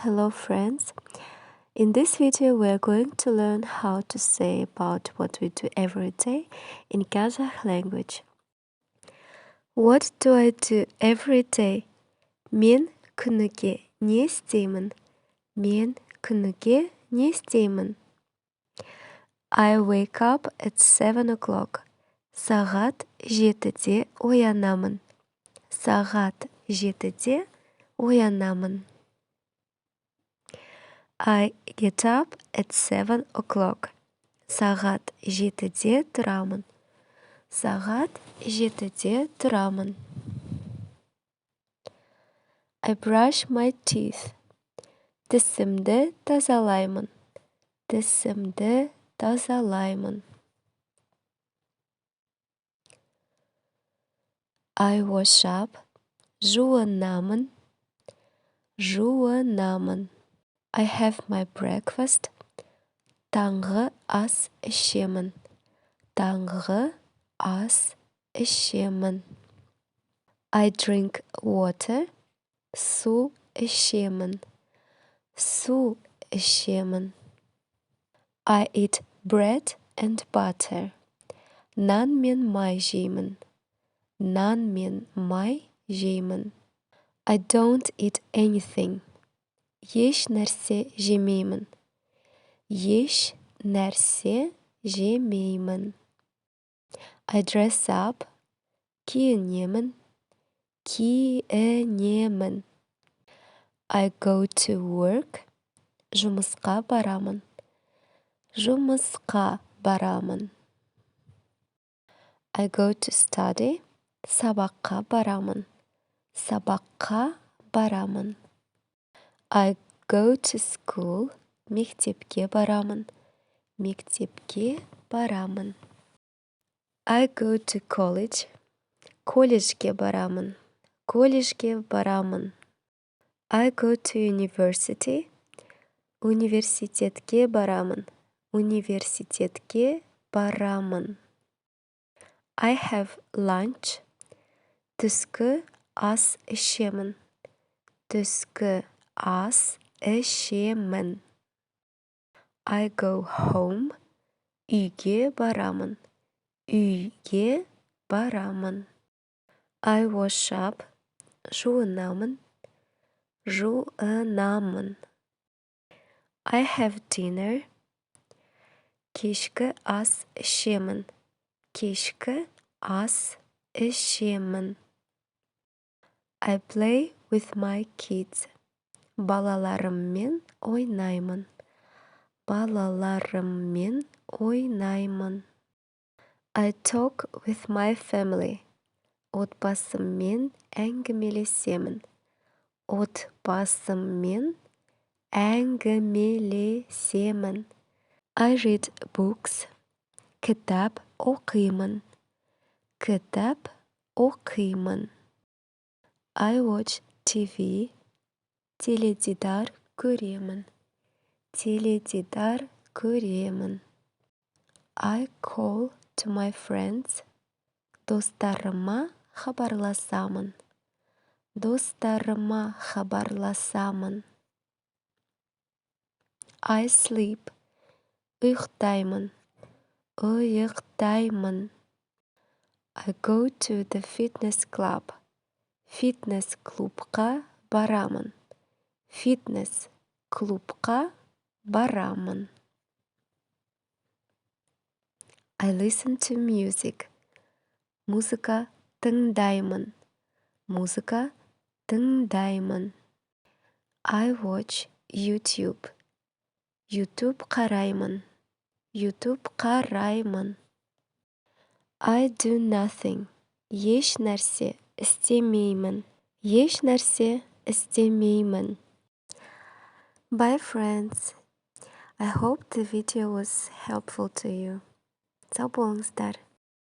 Hello friends, in this video we are going to learn how to say about what we do every day in Kazakh language. What do I do every day? Мен күніге не істеймін? Мен күніге не істеймін? I wake up at 7 o'clock. Сағат 7-де оянамын. Сағат 7-де оянамын. I get up at 7 o'clock. Сағат 7-де тұрамын. Сағат 7-де тұрамын. I brush my teeth. Тісімді тазалаймын. Тісімді тазалаймын. I wash up. Жуынамын. Жуынамын. I have my breakfast. Таңғы ас ішемін. Таңғы ас ішемін. I drink water. Су ішемін. Су ішемін. I eat bread and butter. Нан мен май жеймін. Нан мен май жеймін. I don't eat anything. Еш нәрсе жемеймін. Еш нәрсе жемеймін. I dress up. Киінемін. Киінемін. I go to work. Жұмысқа барамын. Жұмысқа барамын. I go to study. Сабаққа барамын. Сабаққа барамын. I go to school. Мектепке барамын. Мектепке барамын. I go to college. Колледжге барамын. Колледжге барамын. I go to university. Университетке барамын. Университетке барамын. I have lunch. Түскі ас ішемін. Түскі ас ішемін. I go home. Үйге барамын. Үйге барамын. I wash up. Жуынамын. Жуынамын. I have dinner. Кешкі ас ішемін. Кешкі ас ішемін. I play with my kids. Балаларыммен ойнаймын. Балаларыммен ойнаймын. I talk with my family. Отбасыммен әңгімелесемін. Отбасыммен әңгімелесемін. I read books. Кітап оқимын. Кітап оқимын. I watch TV. Теледидар көремін. Теледидар көремін. I call to my friends. Достарыма хабарласамын. Достарыма хабарласамын. I sleep. Ұйықтаймын. Ұйықтаймын. I go to the fitness club. Фитнес клубқа барамын. Фитнес клубқа барамын. I listen to music. Музыка тыңдаймын. Музыка тыңдаймын. I watch YouTube. YouTube қараймын. YouTube қараймын. I do nothing. Еш нәрсе істемеймін. Еш нәрсе істемеймін. Bye friends. I hope the video was helpful to you. Сау болыңыздар.